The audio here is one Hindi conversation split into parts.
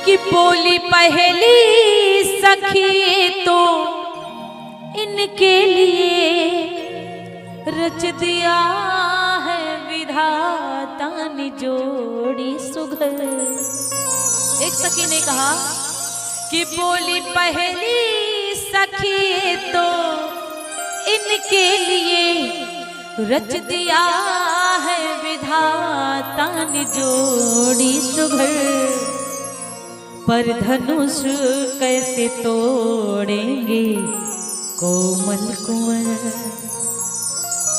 कि बोली पहली सखी तो इनके लिए रच दिया है विधाता ने जोड़ी सुघर। एक सखी ने कहा कि बोली पहली सखी तो इनके लिए रच दिया है विधाता ने जोड़ी सुघर। पर धनुष कैसे तोड़ेंगे कोमल कुंवर,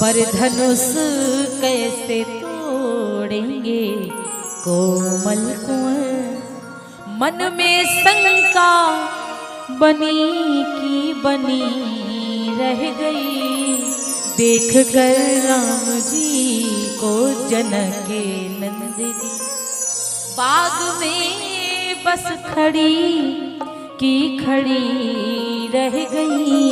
पर धनुष कैसे तोड़ेंगे कोमल कुंवर। मन में शंका बनी की बनी रह गई, देख कर राम जी को जनके नंदिनी। बाग में बस खड़ी की खड़ी रह गई,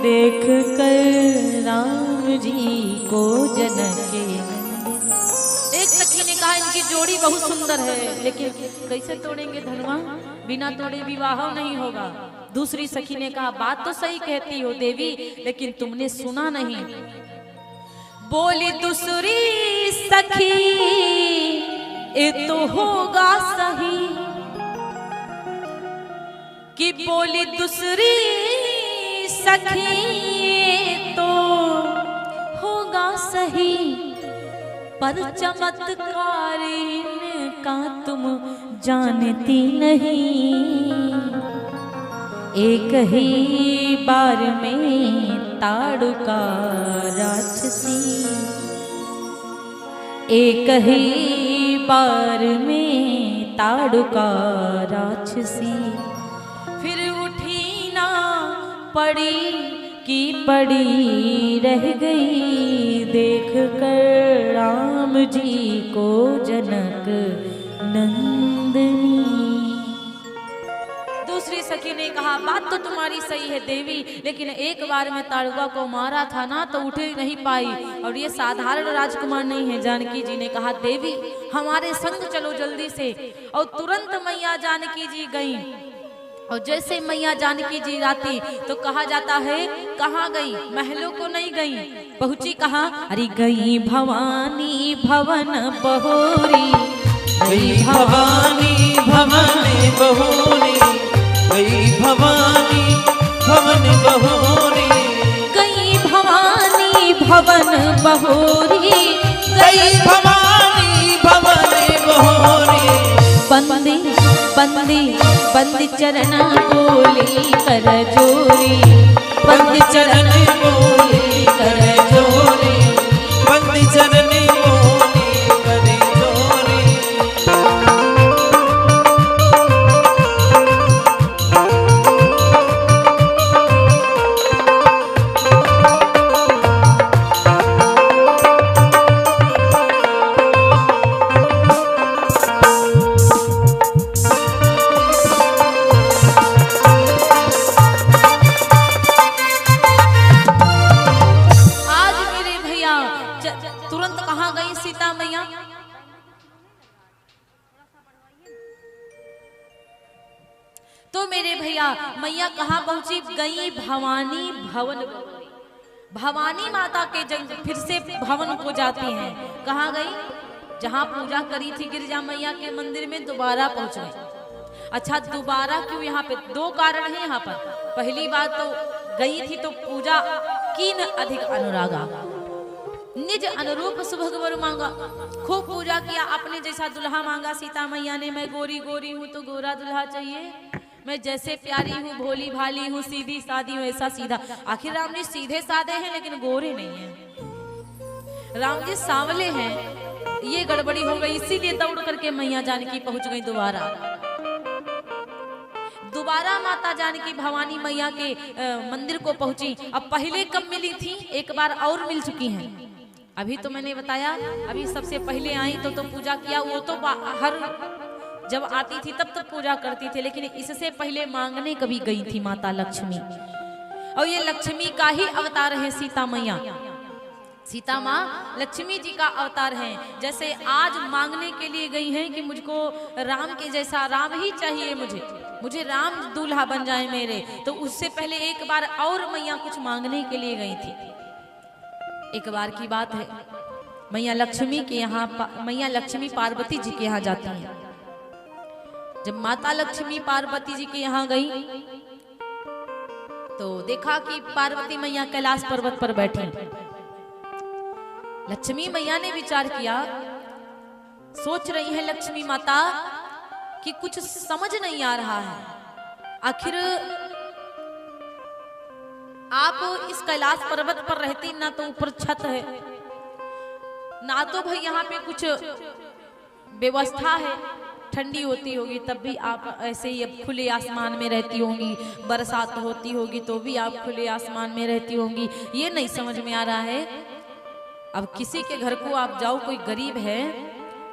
देख कर राम जी को जनके नंदिनी। एक सखी ने कहा इनकी जोड़ी बहुत सुंदर है, लेकिन कैसे तोड़ेंगे धनुआ, बिना तोड़े विवाह नहीं होगा। दूसरी सखी ने कहा बात तो सही कहती हो देवी, लेकिन तुमने सुना नहीं। बोली दूसरी सखी ये तो होगा सही, कि बोली दूसरी सखी तो होगा सही, पर चमत्कार इनका तुम जानती नहीं। एक ही बार में ताड़ुका राक्षसी, एक ही बार में ताड़ुका राक्षसी। फिर उठी ना पड़ी की पड़ी रह गई, देख कर राम जी को जनक नंदिनी। दूसरी सखी ने कहा बात तो तुम्हारी सही है देवी, लेकिन एक बार में ताड़ुका को मारा था ना तो उठ नहीं पाई, और ये साधारण राजकुमार नहीं है। जानकी जी ने कहा देवी हमारे संग चलो जल्दी से, और तुरंत मैया जानकी जी गई। और जैसे मैया जानकी जी आती तो कहा जाता है कहाँ गई, महलों को नहीं गई, पहुंची कहाँ, अरे गई भवानी भवन बहोरी, गई भवानी भवन बहोरी, गई भवानी भवन बहोरी, गई भवानी भवन बहोरी, गई भवानी भवन बहोरी। बंदी बंदी बंदी चरण बोली कर जोरी, बंदी चरण बोली कर जोरी, बंदी चरण बोली कर जोरी। तुरंत कहाँ गई सीता मैया, तो मेरे भैया मैया कहाँ पहुंची, गई भवानी भवन। भवानी माता के फिर से भवन को जाती हैं, कहाँ गई, जहाँ पूजा करी थी गिरजा मैया के मंदिर में दोबारा पहुंच गई। अच्छा दोबारा क्यों, यहाँ पे दो कारण है। यहाँ पर पहली बात तो गई थी तो पूजा की न अधिक अनुरागा, निज अनुरूप सुभगवर मांगा, खूब पूजा किया, अपने जैसा दुल्हा मांगा सीता मैया ने। मैं गोरी गोरी हूँ तो गोरा दुल्हा चाहिए, मैं जैसे प्यारी हूँ भोली भाली हूँ सीधी सादी हूँ ऐसा सीधा। आखिर राम जी सीधे साधे हैं लेकिन गोरे नहीं हैं, राम जी सांवले हैं, ये गड़बड़ी हो गई। इसीलिए दौड़ करके मैया जानकी पहुंच गई दोबारा। दोबारा माता जानकी भवानी मैया के मंदिर को पहुंची। अब पहले कब मिली थी, एक बार और मिल चुकी हैं। अभी तो मैंने बताया, अभी सबसे पहले आई तो पूजा किया, वो तो हर जब आती थी तब तो पूजा करती थी, लेकिन इससे पहले मांगने कभी गई थी माता लक्ष्मी। और ये लक्ष्मी का ही अवतार है सीता मैया। सीता माँ लक्ष्मी जी का अवतार है। जैसे आज मांगने के लिए गई हैं कि मुझको राम के जैसा राम ही चाहिए, मुझे राम दूल्हा बन जाए मेरे, तो उससे पहले एक बार और मैया कुछ मांगने के लिए गई थी। एक बार की बात है, मैया लक्ष्मी के यहाँ मैया लक्ष्मी पार्वती जी के यहाँ जाती हैं। जब माता लक्ष्मी पार्वती जी के यहाँ गई तो देखा कि पार्वती मैया कैलाश पर्वत पर बैठी। लक्ष्मी मैया ने विचार किया, सोच रही है लक्ष्मी माता कि कुछ समझ नहीं आ रहा है, आखिर आप इस कैलाश पर्वत पर रहती, ना तो ऊपर छत है, ना तो भाई यहाँ पे कुछ व्यवस्था है, ठंडी होती होगी तब भी आप ऐसे ही अब खुले आसमान में रहती होंगी, बरसात होती होगी तो भी आप खुले आसमान में रहती होंगी, ये नहीं समझ में आ रहा है। अब किसी के घर को आप जाओ, कोई गरीब है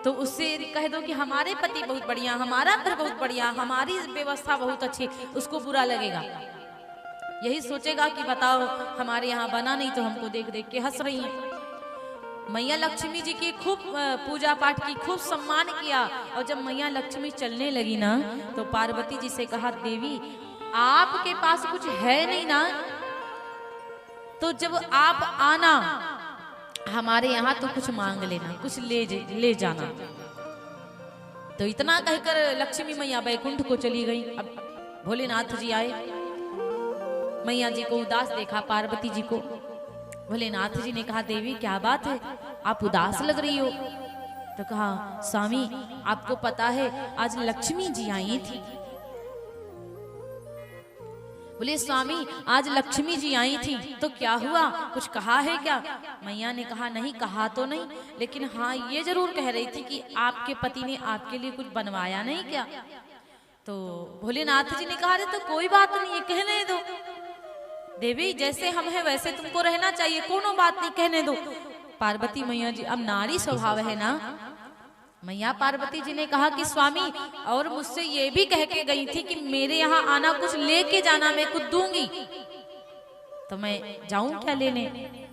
तो उससे कह दो कि हमारे पति बहुत बढ़िया, हमारा घर बहुत बढ़िया, हमारी व्यवस्था बहुत अच्छी, उसको बुरा लगेगा। यही सोचेगा कि बताओ हमारे यहाँ बना नहीं तो हमको देख देख के हंस रही हैं। मैया लक्ष्मी जी की खूब पूजा पाठ की, खूब सम्मान किया, और जब मैया लक्ष्मी चलने लगी ना तो पार्वती जी से कहा, देवी आपके पास कुछ है नहीं ना, तो जब आप आना हमारे यहाँ तो कुछ मांग लेना, कुछ ले जाना। तो इतना कहकर लक्ष्मी मैया बैकुंठ को चली गई। अब भोलेनाथ जी आए, मैया जी को उदास देखा, पार्वती जी को। भोलेनाथ जी ने कहा, देवी क्या बात है, आप उदास लग रही हो। तो कहा, स्वामी आपको पता है आज लक्ष्मी जी आई थी। बोले, स्वामी आज लक्ष्मी जी आई थी तो क्या हुआ, कुछ कहा है क्या? मैया ने कहा, नहीं कहा तो नहीं, लेकिन हाँ ये जरूर कह रही थी कि आपके पति ने आपके लिए कुछ बनवाया नहीं क्या? तो भोलेनाथ जी ने कहा, तो कोई बात नहीं है, कहने दो देवी, जैसे हम हैं वैसे तुमको रहना चाहिए, कोनो बात नहीं, कहने दो। पार्वती मैया जी, अब नारी स्वभाव है ना, मैया पार्वती जी ने कहा कि स्वामी और मुझसे ये भी कह के गई थी कि मेरे यहाँ आना, कुछ लेके जाना, मैं कुछ दूंगी, तो मैं जाऊं क्या लेने?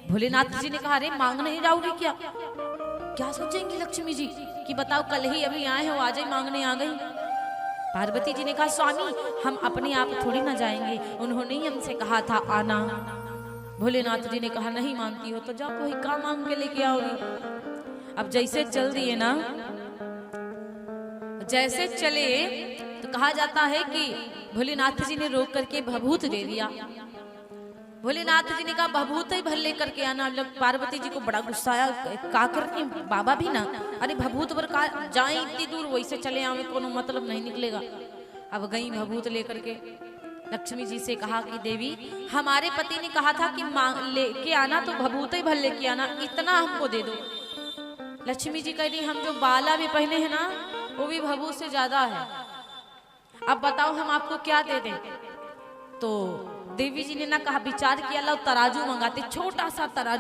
भोलेनाथ जी ने कहा, अरे मांग नहीं जाओगी क्या? क्या सोचेंगी लक्ष्मी जी कि बताओ कल ही अभी आए हो, आज ही मांगने आ गई। पार्वती जी ने कहा, स्वामी हम अपने आप थोड़ी ना जाएंगे, उन्होंने ही हमसे कहा था आना। भोलेनाथ जी ने कहा, नहीं मानती हो तो जाओ, कोई काम मांग के लेके आओगी। अब जैसे चल दिए ना, जैसे चले तो कहा जाता है कि भोलेनाथ जी ने रोक करके भभूत दे दिया। भोलेनाथ जी ने कहा, भभूत ही भर लेकर के आना। पार्वती जी को बड़ा गुस्सा आया, का करनी बाबा भी ना, अरे भभूत भर का जाए इतनी दूर, वैसे चले आवे, कोनो मतलब नहीं निकलेगा। अब गई भभूत लेकर के, लक्ष्मी जी से कहा कि देवी हमारे पति ने कहा था कि लेके आना तो भभूत ही भर लेके आना, इतना हमको दे दो। लक्ष्मी जी कह रही, हम जो बाला भी पहने हैं ना वो भी भभूत से ज्यादा है, अब बताओ हम आपको क्या दे दें? तो देवी जी ने ना कहा, विचार किया, लो तराजू मंगाते, छोटा सा तराजू